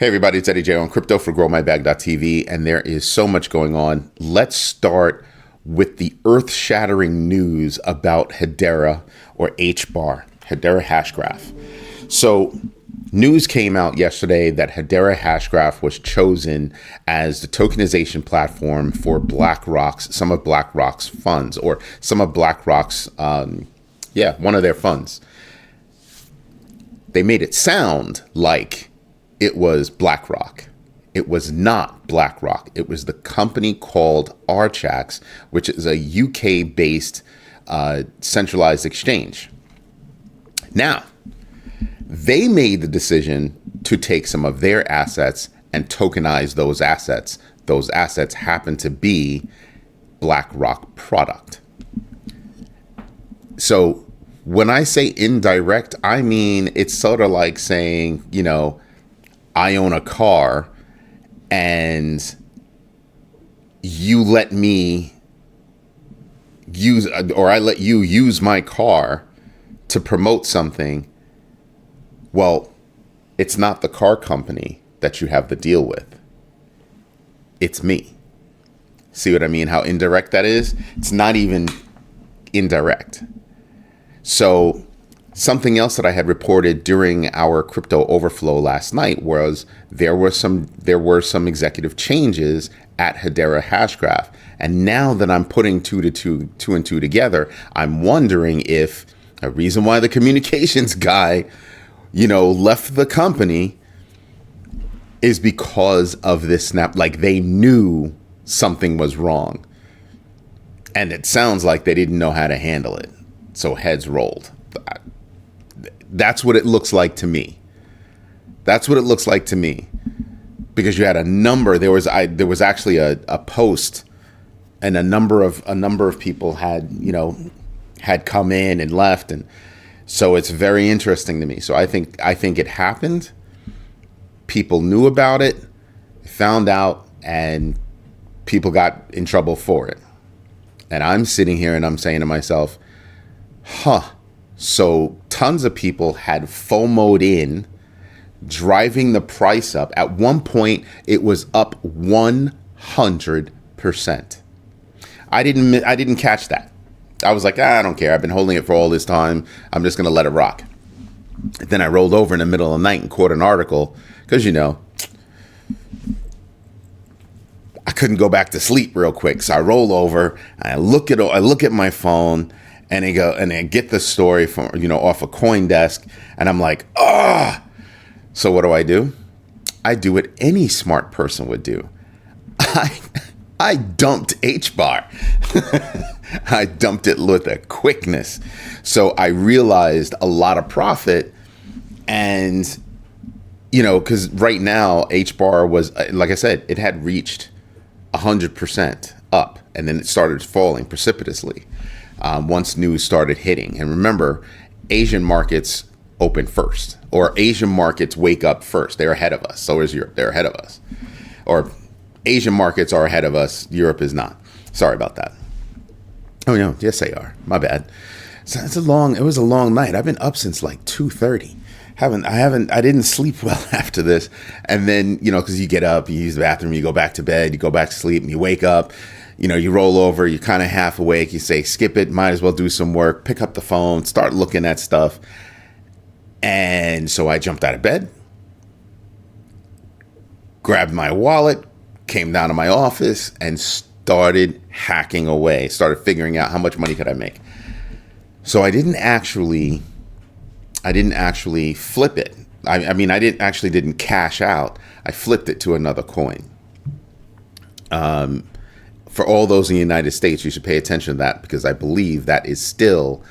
Hey everybody, it's Eddie J on crypto for growmybag.tv, and there is so much going on. Let's start with the earth-shattering news about Hedera or HBAR, Hedera Hashgraph. So news came out yesterday that Hedera Hashgraph was chosen as the tokenization platform for BlackRock's, some of BlackRock's funds, or some of BlackRock's, one of their funds. They made it sound like it was BlackRock. It was not BlackRock. It was the company called Archax, which is a UK-based centralized exchange. Now, they made the decision to take some of their assets and tokenize those assets. Those assets happen to be BlackRock product. So when I say indirect, I mean it's sort of like saying, I own a car and you let me use, or I let you use my car to promote something. Well, it's not the car company that you have the deal with. It's me. See what I mean? How indirect that is? It's not even indirect. So something else that I had reported during our crypto overflow last night was there were some executive changes at Hedera Hashgraph. And now that I'm putting two and two together, I'm wondering if a reason why the communications guy, left the company is because of this snap. Like they knew something was wrong. And it sounds like they didn't know how to handle it. So heads rolled. That's what it looks like to me. That's what it looks like to me. Because you had a number, there was actually a post, and a number of people had come in and left, and so it's very interesting to me. So I think it happened. People knew about it, found out, and people got in trouble for it. And I'm sitting here and I'm saying to myself, so tons of people had FOMO'd in, driving the price up. At one point, it was up 100%. I didn't catch that. I was like, I don't care. I've been holding it for all this time. I'm just going to let it rock. Then I rolled over in the middle of the night and caught an article because, I couldn't go back to sleep real quick. So I roll over and I look at my phone. And they get the story from, off a CoinDesk, and I'm like, So what do? I do what any smart person would do. I dumped HBAR. I dumped it with a quickness. So I realized a lot of profit, and because right now HBAR was, like I said, it had reached 100% up, and then it started falling precipitously. Once news started hitting. And remember, Asian markets open first, or Asian markets wake up first. They're ahead of us. So is Europe. They're ahead of us. Or Asian markets are ahead of us. Europe is not. Sorry about that. Oh, no. Yes, they are. My bad. So it was a long night. I've been up since like 2:30. I didn't sleep well after this. And then, because you get up, you use the bathroom, you go back to bed, you go back to sleep, and you wake up. You roll over, you're kind of half awake, you say, skip it, might as well do some work, pick up the phone, start looking at stuff. And so I jumped out of bed, grabbed my wallet, came down to my office, and started hacking away, started figuring out how much money could I make. So I didn't actually flip it. I didn't cash out. I flipped it to another coin. For all those in the United States, you should pay attention to that, because I believe that is still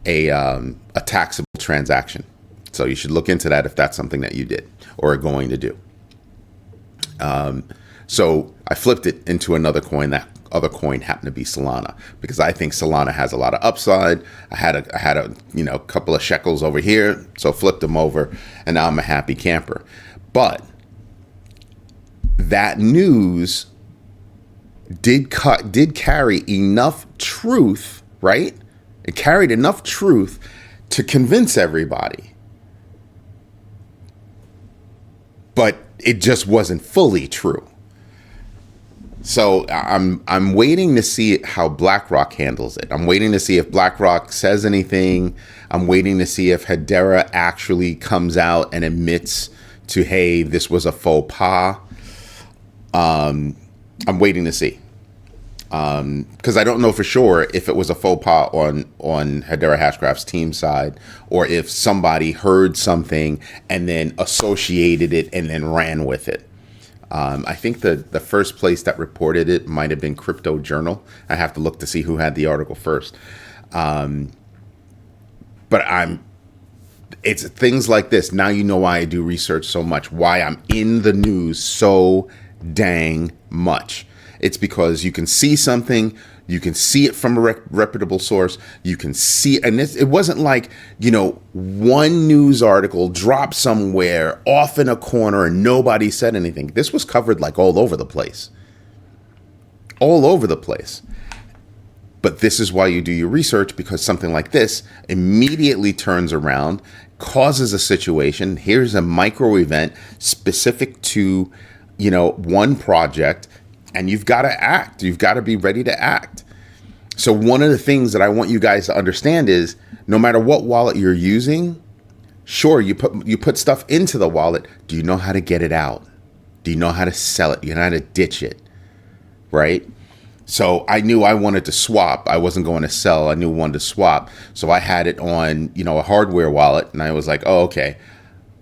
a taxable transaction. So you should look into that if that's something that you did or are going to do. So I flipped it into another coin. That other coin happened to be Solana, because I think Solana has a lot of upside. I had a couple of shekels over here, so flipped them over, and now I'm a happy camper. But that news did carry enough truth, right? It carried enough truth to convince everybody. But it just wasn't fully true. So I'm waiting to see how BlackRock handles it. I'm waiting to see if BlackRock says anything. I'm waiting to see if Hedera actually comes out and admits to, hey, this was a faux pas. I'm waiting to see. Because I don't know for sure if it was a faux pas on Hedera Hashgraph's team side, or if somebody heard something and then associated it and then ran with it. I think the first place that reported it might have been Crypto Journal. I have to look to see who had the article first. But it's things like this. Now you know why I do research so much, why I'm in the news so dang much. It's because you can see something, you can see it from a reputable source, you can see, and it wasn't like, one news article dropped somewhere off in a corner and nobody said anything. This was covered like all over the place. All over the place. But this is why you do your research, because something like this immediately turns around, causes a situation. Here's a micro event specific to, one project. And you've got to act. You've got to be ready to act. So one of the things that I want you guys to understand is no matter what wallet you're using, sure, you put stuff into the wallet. Do you know how to get it out? Do you know how to sell it? Do you know how to ditch it? Right? So I knew I wanted to swap. I wasn't going to sell. I knew I wanted to swap. So I had it on, a hardware wallet. And I was like, oh, okay,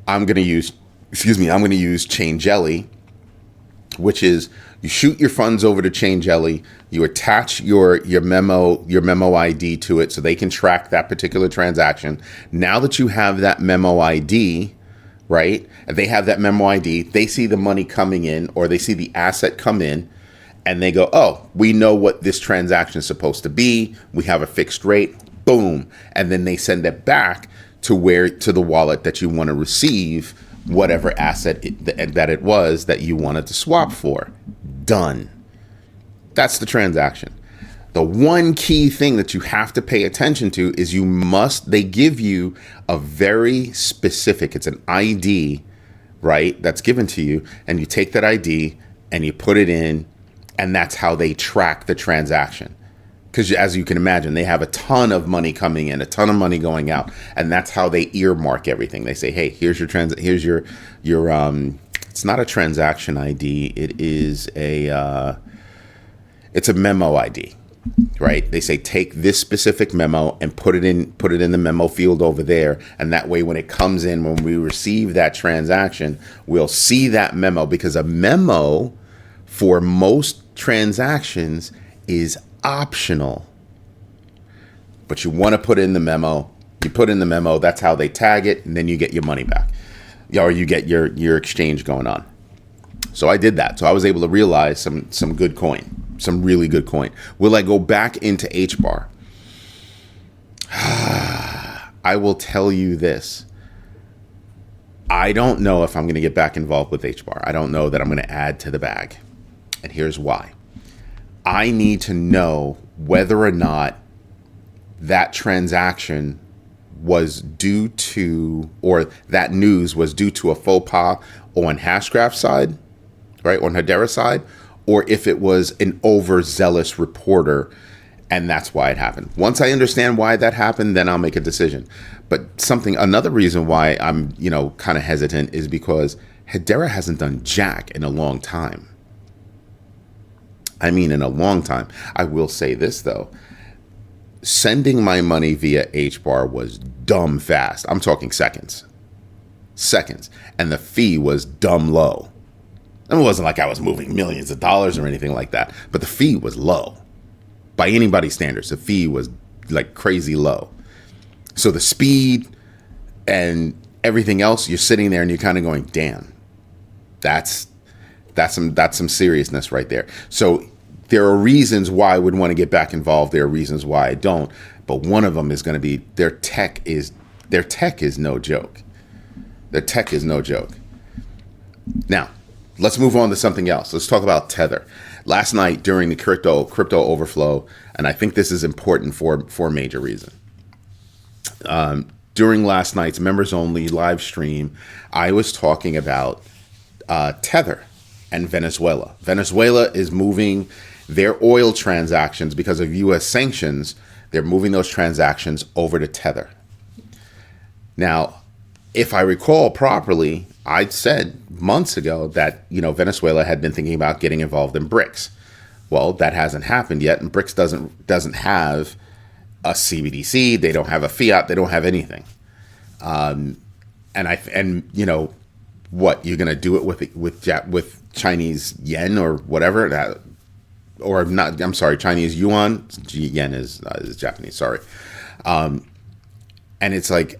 I'm going to use Chain Jelly, which is you shoot your funds over to Chain Jelly, you attach your memo ID to it so they can track that particular transaction. Now that you have that memo ID, right? They have that memo ID, they see the money coming in, or they see the asset come in, and they go, oh, we know what this transaction is supposed to be. We have a fixed rate, boom. And then they send it back to the wallet that you want to receive whatever asset that it was that you wanted to swap for. Done. That's the transaction. The one key thing that you have to pay attention to is they give you a very specific, it's an ID, right? That's given to you, and you take that ID and you put it in, and that's how they track the transaction. Because as you can imagine, they have a ton of money coming in, a ton of money going out, and that's how they earmark everything. They say, "Hey, here's your it's not a transaction ID. It is it's a memo ID, right? They say take this specific memo and put it in the memo field over there, and that way, when it comes in, when we receive that transaction, we'll see that memo, because a memo for most transactions is optional, but you want to put in the memo. You put in the memo. That's how they tag it, and then you get your money back, or you get your exchange going on. So I did that. So I was able to realize some good coin, some really good coin. Will I go back into HBAR? I will tell you this. I don't know if I'm going to get back involved with HBAR. I don't know that I'm going to add to the bag, and here's why. I need to know whether or not that transaction was due to, or that news was due to a faux pas on Hashgraph's side, right, on Hedera's side, or if it was an overzealous reporter, and that's why it happened. Once I understand why that happened, then I'll make a decision. But another reason why I'm, kind of hesitant is because Hedera hasn't done jack in a long time. I mean, in a long time. I will say this, though. Sending my money via HBAR was dumb fast. I'm talking seconds. And the fee was dumb low. And it wasn't like I was moving millions of dollars or anything like that. But the fee was low. By anybody's standards, the fee was like crazy low. So the speed and everything else, you're sitting there and you're kind of going, damn, that's some seriousness right there. So there are reasons why I would want to get back involved. There are reasons why I don't. But one of them is going to be their tech is no joke. Their tech is no joke. Now, let's move on to something else. Let's talk about Tether. Last night during the crypto overflow, and I think this is important for a major reason. During last night's members only live stream, I was talking about Tether and Venezuela. Venezuela is moving their oil transactions because of U.S. sanctions. They're moving those transactions over to Tether. Now, if I recall properly, I said months ago that, Venezuela had been thinking about getting involved in BRICS. Well, that hasn't happened yet, and BRICS doesn't have a CBDC. They don't have a fiat. They don't have anything. What you're gonna do it with Chinese yen or whatever that, or not? I'm sorry, Chinese yuan. Yen is Japanese. Sorry, and it's like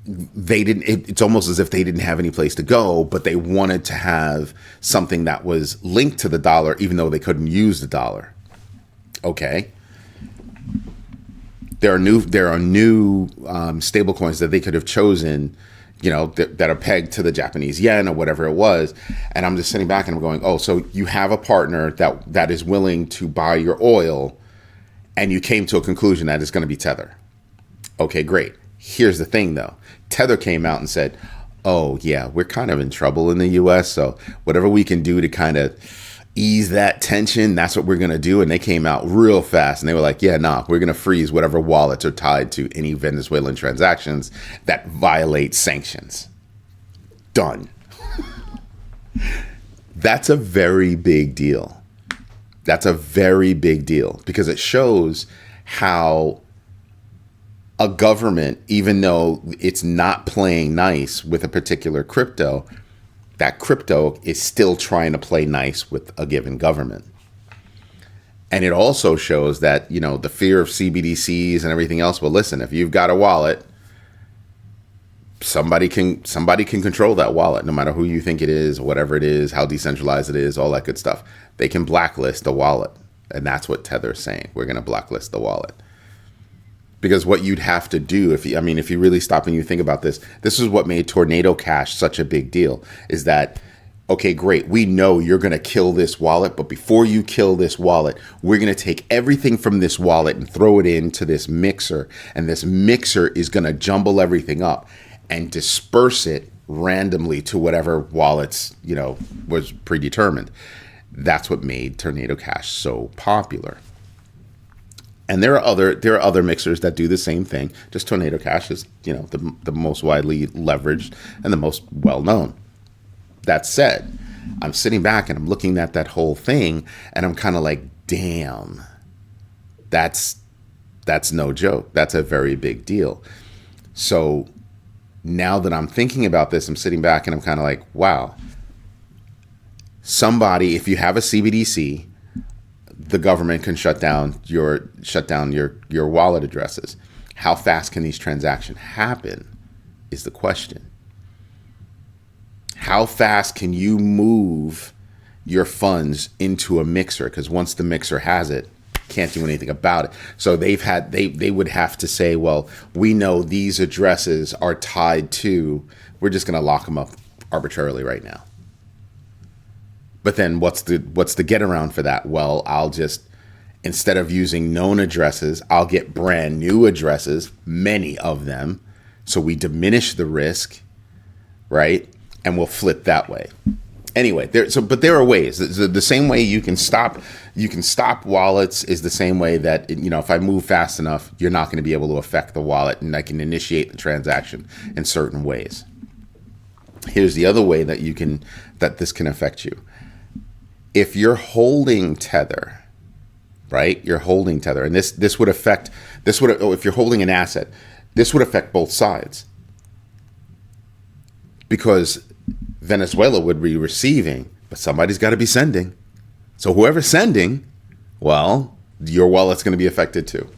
they didn't. It's almost as if they didn't have any place to go, but they wanted to have something that was linked to the dollar, even though they couldn't use the dollar. Okay. There are new stable coins that they could have chosen, that are pegged to the Japanese yen or whatever it was. And I'm just sitting back and I'm going, oh, so you have a partner that is willing to buy your oil, and you came to a conclusion that it's going to be Tether. Okay, great. Here's the thing, though. Tether came out and said, oh, yeah, we're kind of in trouble in the U.S., so whatever we can do to kind of ease that tension, that's what we're going to do. And they came out real fast and they were like, yeah, nah, we're going to freeze whatever wallets are tied to any Venezuelan transactions that violate sanctions. Done. That's a very big deal. That's a very big deal because it shows how a government, even though it's not playing nice with a particular crypto, that crypto is still trying to play nice with a given government. And it also shows that, the fear of CBDCs and everything else. Well, listen, if you've got a wallet, somebody can control that wallet, no matter who you think it is, whatever it is, how decentralized it is, all that good stuff. They can blacklist the wallet. And that's what Tether's saying. We're going to blacklist the wallet. Because what you'd have to do, if you really stop and you think about this is what made Tornado Cash such a big deal, is that, okay, great, we know you're going to kill this wallet, but before you kill this wallet, we're going to take everything from this wallet and throw it into this mixer, and this mixer is going to jumble everything up and disperse it randomly to whatever wallets, was predetermined. That's what made Tornado Cash so popular. And there are other mixers that do the same thing. Just Tornado Cash is, the most widely leveraged and the most well known. That said, I'm sitting back and I'm looking at that whole thing, and I'm kind of like, damn, that's no joke. That's a very big deal. So now that I'm thinking about this, I'm sitting back and I'm kind of like, wow. Somebody, if you have a CBDC, the government can shut down your wallet addresses. How fast can these transactions happen is the question. How fast can you move your funds into a mixer? Because once the mixer has it, can't do anything about it. So they would have to say, well, we know these addresses are tied to, we're just going to lock them up arbitrarily right now. But then what's the get around for that? Well, I'll just, instead of using known addresses, I'll get brand new addresses, many of them. So we diminish the risk, right? And we'll flip that way. Anyway, there are ways. The same way you can stop wallets is the same way that, if I move fast enough, you're not going to be able to affect the wallet, and I can initiate the transaction in certain ways. Here's the other way that this can affect you. If you're holding Tether, right? You're holding Tether, and this would affect, if you're holding an asset, this would affect both sides. Because Venezuela would be receiving, but somebody's got to be sending. So whoever's sending, well, your wallet's going to be affected too.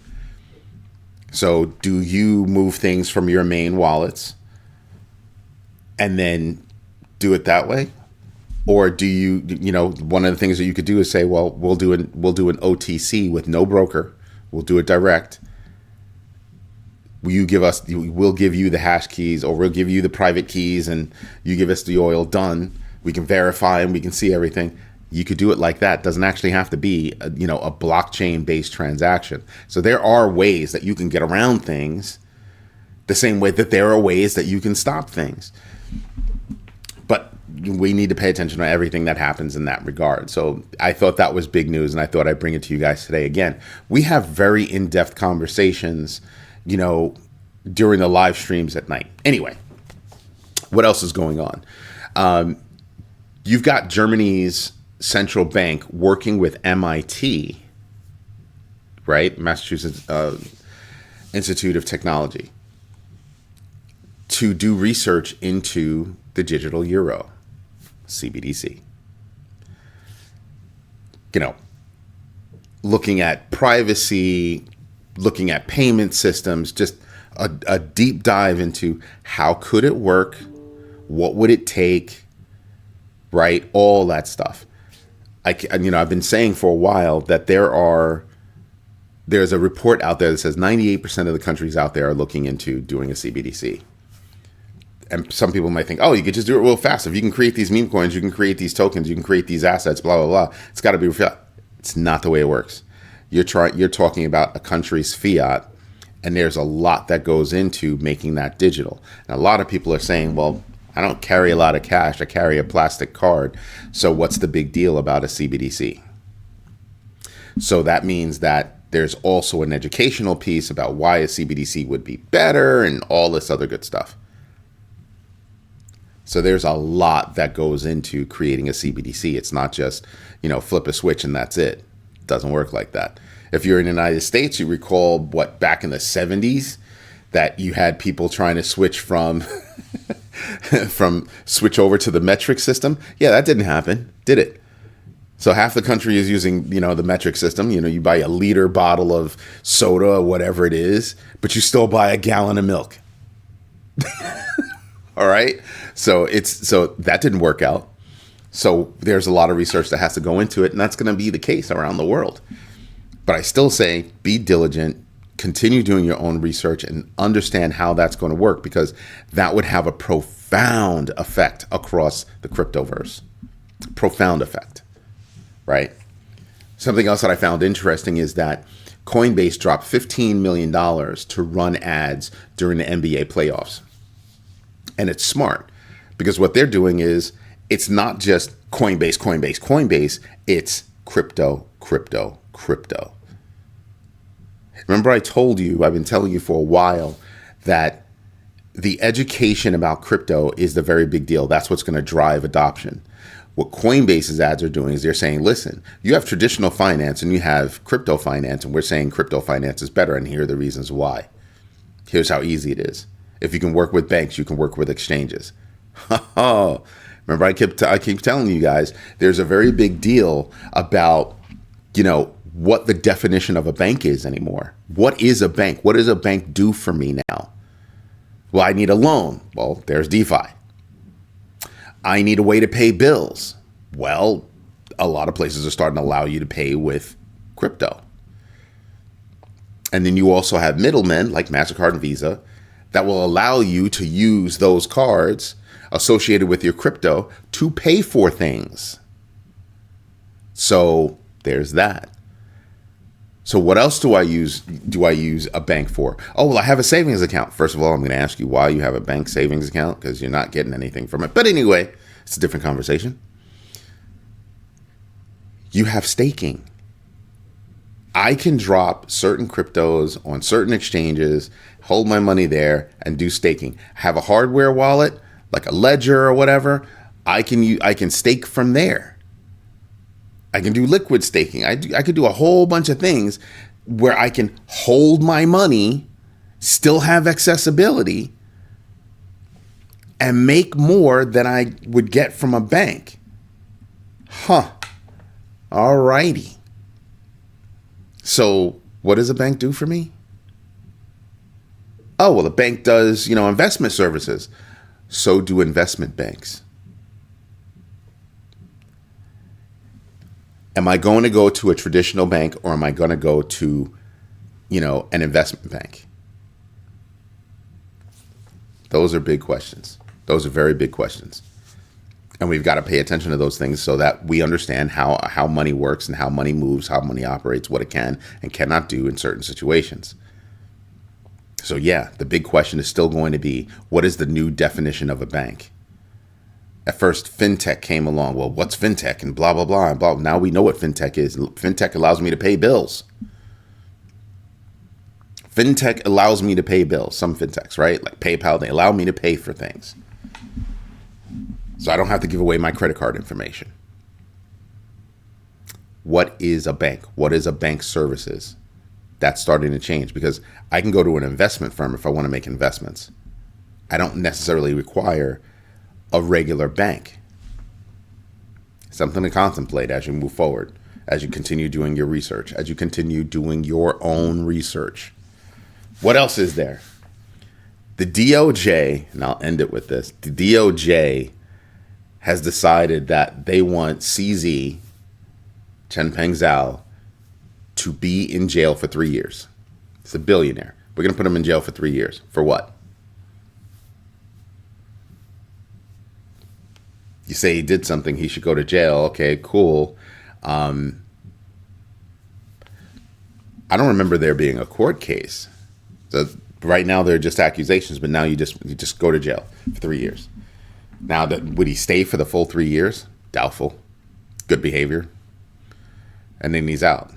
So do you move things from your main wallets and then do it that way? Or do you, one of the things that you could do is say, well, we'll do an OTC with no broker. We'll do it direct. We'll give you the hash keys, or we'll give you the private keys, and you give us the oil. Done. We can verify and we can see everything. You could do it like that. It doesn't actually have to be a blockchain based transaction. So there are ways that you can get around things the same way that there are ways that you can stop things. but we need to pay attention to everything that happens in that regard. So I thought that was big news, and I thought I'd bring it to you guys today. Again, we have very in-depth conversations, during the live streams at night. Anyway, what else is going on? You've got Germany's central bank working with MIT, right? Massachusetts Institute of Technology, to do research into the digital euro, CBDC. Looking at privacy, looking at payment systems, just a deep dive into how could it work, what would it take, right? All that stuff. I've been saying for a while that there's a report out there that says 98% of the countries out there are looking into doing a CBDC. And some people might think, oh, you could just do it real fast. If you can create these meme coins, you can create these tokens, you can create these assets, blah, blah, blah. It's got to be real. It's not the way it works. You're talking about a country's fiat, and there's a lot that goes into making that digital. And a lot of people are saying, well, I don't carry a lot of cash. I carry a plastic card. So what's the big deal about a CBDC? So that means that there's also an educational piece about why a CBDC would be better and all this other good stuff. So there's a lot that goes into creating a CBDC. It's not just, flip a switch and that's it. It doesn't work like that. If you're in the United States, you recall back in the 70s that you had people trying to switch from switch over to the metric system. Yeah, that didn't happen, did it? So half the country is using, the metric system. You buy a liter bottle of soda or whatever it is, but you still buy a gallon of milk. All right. So that didn't work out. So there's a lot of research that has to go into it, and that's going to be the case around the world. But I still say be diligent, continue doing your own research, and understand how that's going to work, because that would have a profound effect across the cryptoverse. Profound effect, right? Something else that I found interesting is that Coinbase dropped $15 million to run ads during the NBA playoffs. And it's smart, because what they're doing is, it's not just Coinbase. It's crypto. Remember, I told you, I've been telling you for a while, that the education about crypto is the very big deal. That's what's going to drive adoption. What Coinbase's ads are doing is they're saying, listen, you have traditional finance and you have crypto finance, and we're saying crypto finance is better, and here are the reasons why. Here's how easy it is. If you can work with banks, you can work with exchanges. Remember, I keep telling you guys, there's a very big deal about, what the definition of a bank is anymore. What is a bank? What does a bank do for me now? Well, I need a loan. Well, there's DeFi. I need a way to pay bills. Well, a lot of places are starting to allow you to pay with crypto. And then you also have middlemen like MasterCard and Visa that will allow you to use those cards associated with your crypto to pay for things. So there's that. So what else do I use a bank for? Oh, well, I have a savings account. First of all, I'm going to ask you why you have a bank savings account, because you're not getting anything from it. But anyway, it's a different conversation. You have staking. I can drop certain cryptos on certain exchanges, hold my money there, and do staking. Have a hardware wallet, like a Ledger or whatever. I can stake from there. I can do liquid staking. I could do a whole bunch of things where I can hold my money, still have accessibility, and make more than I would get from a bank. Alrighty. So what does a bank do for me? Oh, well, the bank does, investment services. So do investment banks. Am I going to go to a traditional bank, or am I going to go to, an investment bank? Those are big questions. Those are very big questions. And we've got to pay attention to those things so that we understand how money works and how money moves, how money operates, what it can and cannot do in certain situations. So yeah, the big question is still going to be, what is the new definition of a bank? At first, fintech came along. Well, what's fintech and blah, blah, blah, and blah. Now we know what fintech is. Fintech allows me to pay bills. Fintech allows me to pay bills. Some fintechs, right? Like PayPal, they allow me to pay for things. So I don't have to give away my credit card information. What is a bank? What is a bank services? That's starting to change because I can go to an investment firm if I want to make investments. I don't necessarily require a regular bank. Something to contemplate as you move forward, as you continue doing your research, as you continue doing your own research. What else is there? The DOJ, and I'll end it with this, the DOJ has decided that they want CZ, Changpeng Zhao, to be in jail for 3 years. He's a billionaire. We're going to put him in jail for 3 years. For what? You say he did something, he should go to jail. Okay, cool. I don't remember there being a court case. So right now they're just accusations, but now you just go to jail for 3 years. Now, would he stay for the full 3 years? Doubtful. Good behavior. And then he's out.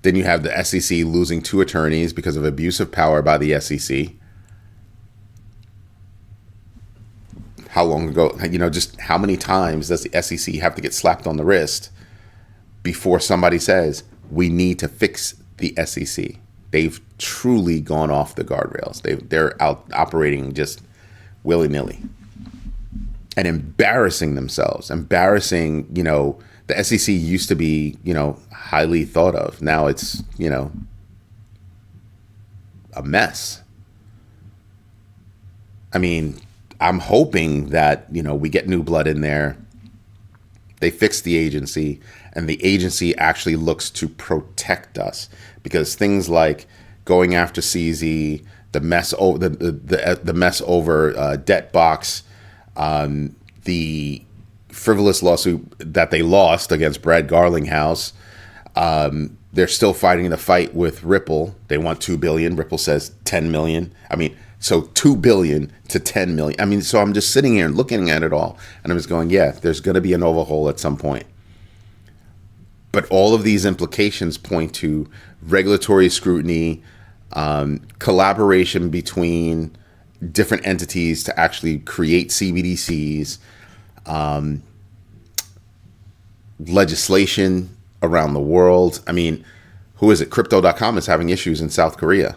Then you have the SEC losing 2 attorneys because of abuse of power by the SEC. How long ago, just how many times does the SEC have to get slapped on the wrist before somebody says, we need to fix the SEC? They've truly gone off the guardrails. They're out operating just willy-nilly and embarrassing themselves. Embarrassing, the SEC used to be, highly thought of. Now it's, a mess. I mean, I'm hoping that, we get new blood in there. They fix the agency, and the agency actually looks to protect us, because things like going after CZ, the mess over the mess over debt box, the frivolous lawsuit that they lost against Brad Garlinghouse. They're still fighting the fight with Ripple. They want $2 billion. Ripple says 10 million. I mean, so 2 billion to 10 million. I mean, so I'm just sitting here and looking at it all, and I'm just going, yeah, there's going to be an overhaul at some point. But all of these implications point to regulatory scrutiny, collaboration between different entities to actually create CBDCs, legislation around the world. I mean, who is it? Crypto.com is having issues in South Korea.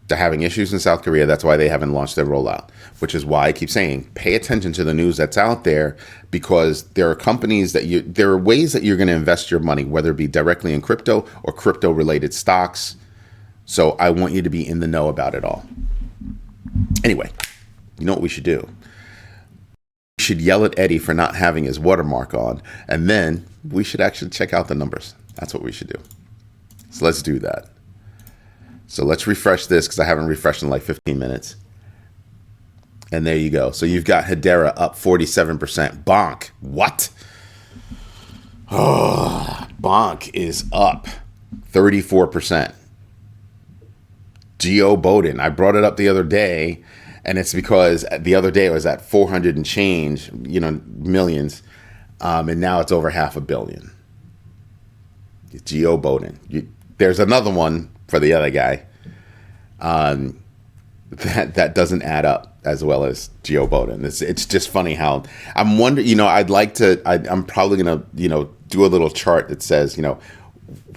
They're having issues in South Korea. That's why they haven't launched their rollout, which is why I keep saying, pay attention to the news that's out there, because there are companies there are ways that you're going to invest your money, whether it be directly in crypto or crypto related stocks. So I want you to be in the know about it all. Anyway, you know what we should do? We should yell at Eddie for not having his watermark on, and then we should actually check out the numbers. That's what we should do. So let's do that. So let's refresh this, because I haven't refreshed in like 15 minutes. And there you go. So you've got Hedera up 47%. Bonk. What? Oh, Bonk is up 34%. Geo Bowden. I brought it up the other day, and it's because the other day it was at 400 and change, millions. And now it's over $500 million. Geo Bowden. There's another one for the other guy that doesn't add up as well as Geo Bowden. It's just funny how I'm wondering, I'm probably going to, do a little chart that says,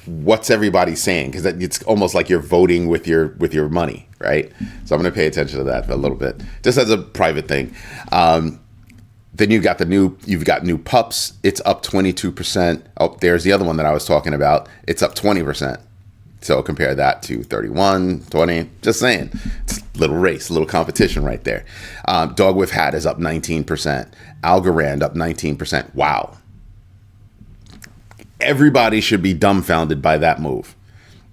what's everybody saying? Because it's almost like you're voting with your money, right? So I'm going to pay attention to that for a little bit, just as a private thing. Then you've got new pups. It's up 22%. Oh, there's the other one that I was talking about. It's up 20%. So compare that to 31, 20, just saying. It's a little race, a little competition right there. Dog with Hat is up 19%. Algorand up 19%. Wow. Everybody should be dumbfounded by that move.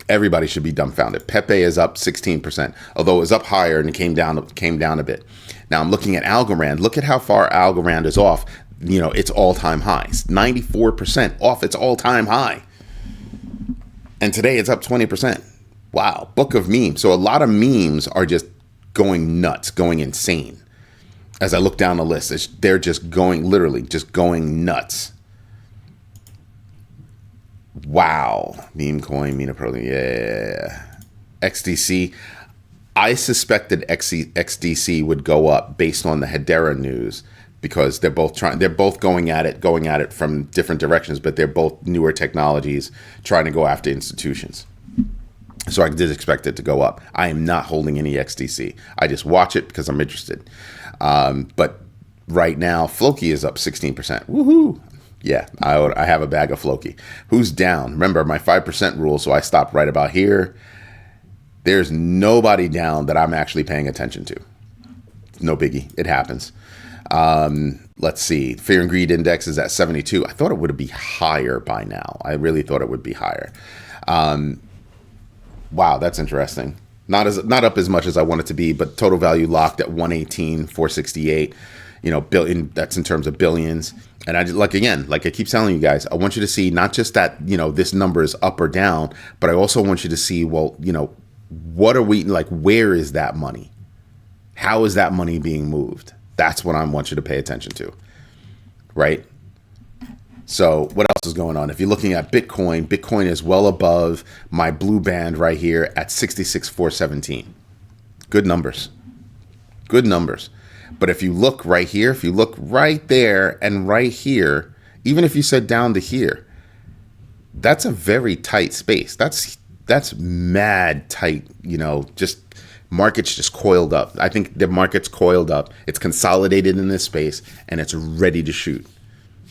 Everybody should be dumbfounded. Pepe is up 16%, although it was up higher and it came down a bit. Now I'm looking at Algorand. Look at how far Algorand is off, its all-time highs. 94% off its all-time high. And today it's up 20%. Wow. Book of memes. So a lot of memes are just going nuts, going insane. As I look down the list, they're just going, literally just going nuts. Wow. Meme coin, Mina Pro, yeah. XDC. I suspected XDC would go up based on the Hedera news because they're both going at it from different directions, but they're both newer technologies trying to go after institutions. So I did expect it to go up. I am not holding any XDC. I just watch it because I'm interested. But right now, Floki is up 16%. Woohoo! Yeah, I have a bag of Floki. Who's down? Remember my 5% rule, so I stopped right about here. There's nobody down that I'm actually paying attention to. No biggie. It happens. Let's see. Fear and Greed Index is at 72. I thought it would be higher by now. I really thought it would be higher. Wow, that's interesting. Not up as much as I want it to be, but total value locked at 118,468. Billion. That's in terms of billions. And I just, like I keep telling you guys, I want you to see not just that, this number is up or down, but I also want you to see, well, what are we, like, where is that money? How is that money being moved? That's what I want you to pay attention to, right? So what else is going on? If you're looking at Bitcoin is well above my blue band right here at 66,417. Good numbers. Good numbers. But if you look right here, if you look right there and right here, even if you said down to here, that's a very tight space. That's mad tight, just market's just coiled up. I think the market's coiled up. It's consolidated in this space and it's ready to shoot.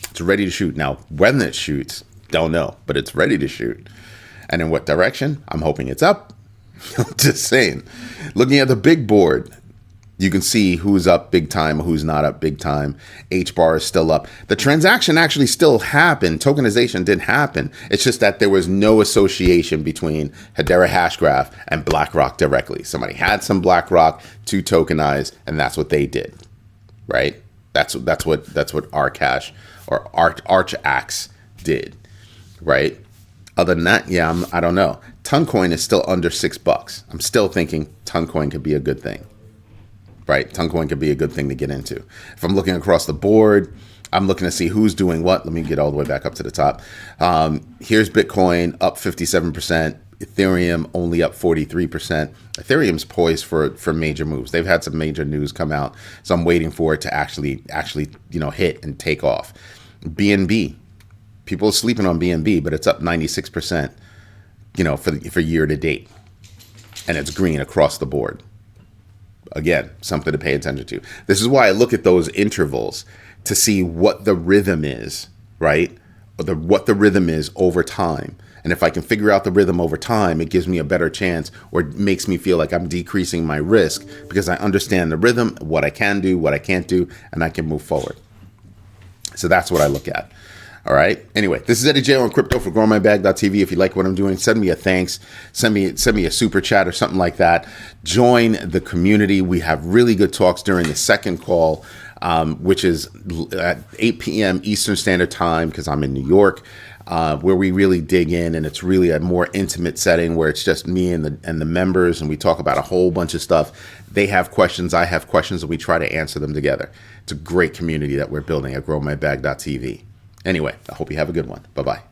It's ready to shoot. Now, when it shoots, don't know, but it's ready to shoot. And in what direction? I'm hoping it's up. I'm just saying. Looking at the big board, you can see who's up big time, who's not up big time. HBAR is still up. The transaction actually still happened. Tokenization did happen. It's just that there was no association between Hedera Hashgraph and BlackRock directly. Somebody had some BlackRock to tokenize, and that's what they did, right? That's what Arcash or Archax did, right? Other than that, yeah, I don't know. Toncoin is still under $6. I'm still thinking Toncoin could be a good thing. Right, Toncoin could be a good thing to get into. If I'm looking across the board, I'm looking to see who's doing what. Let me get all the way back up to the top. Here's Bitcoin up 57%. Ethereum only up 43%. Ethereum's poised for major moves. They've had some major news come out, so I'm waiting for it to actually hit and take off. BNB, people are sleeping on BNB, but it's up 96%. For year to date, and it's green across the board. Again, something to pay attention to. This is why I look at those intervals to see what the rhythm is, right? What the rhythm is over time. And if I can figure out the rhythm over time, it gives me a better chance, or makes me feel like I'm decreasing my risk because I understand the rhythm, what I can do, what I can't do, and I can move forward. So that's what I look at. All right. Anyway, this is Eddie J on crypto for growmybag.tv. If you like what I'm doing, send me a thanks. Send me a super chat or something like that. Join the community. We have really good talks during the second call, which is at 8 p.m. Eastern Standard Time, because I'm in New York, where we really dig in, and it's really a more intimate setting where it's just me and the members, and we talk about a whole bunch of stuff. They have questions, I have questions, and we try to answer them together. It's a great community that we're building at growmybag.tv. Anyway, I hope you have a good one. Bye-bye.